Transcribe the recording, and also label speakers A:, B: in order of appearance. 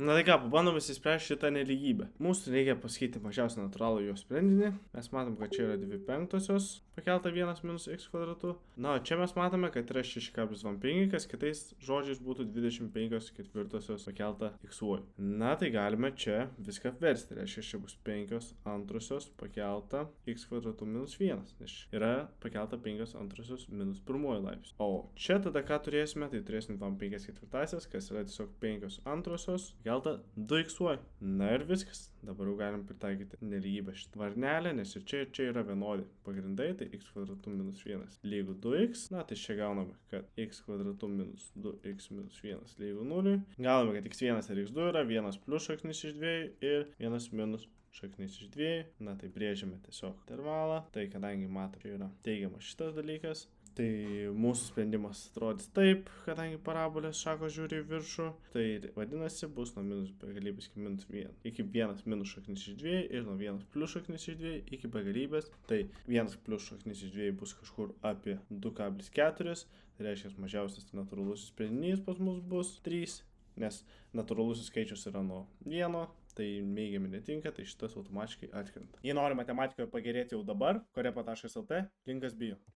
A: Na tai ką, pabandom įsispręsti šitą nelygybę. Mūsų reikia pasakyti mažiausią natūralų jo sprendinį. Mes matom, kad čia yra 2/5 pakelta 1 minus x kvadratu. Na, čia mes matome, kad yra 6,25, kas kitais žodžiais būtų 25/4 pakelta x-uoju. Na, tai galime čia viską apversti. Reiškia, čia bus 5/2 pakelta x kvadratu minus 1, nes yra pakelta 5/2 minus 1 laipsniu. O čia tada ką turėsime, tai turėsime 5/4, kas yra tiesiog 5/2 pakelta 2x-uoju. Na ir viskas. Dabar jau galim pritaikyti nelygybę šitą varnelę, nes ir čia yra vienodi pagrindai, tai x kvadratu minus 1 lygu 2x. Na, tai čia gauname, kad x kvadratu minus 2x minus 1 lygu 0. Gauname, kad x1 ir x2 yra 1 plus šaknis iš 2 ir 1 minus šaknis iš 2. Na, tai brėžiame tiesiog intervalą. Tai kadangi matom, čia yra teigiamas šitas dalykas, tai mūsų sprendimas atrodys taip, kadangi parabolės šakos žiūri į viršų. Tai vadinasi, bus nuo minus begalybės iki minus 1. Iki 1 minus šaknis iš 2 ir nuo 1 plus šaknis iš 2 iki begalybės. Tai 1 plus šaknis iš 2 bus kažkur apie 2,4. Tai reiškia, mažiausias natūralusis sprendinys pas mus bus 3, nes natūralusis skaičius yra nuo 1. Tai mėgiami netinka, tai šitas automatiškai atkrenta. Jei nori matematikoje pagerėti jau dabar, korepa.lt, linkas bio.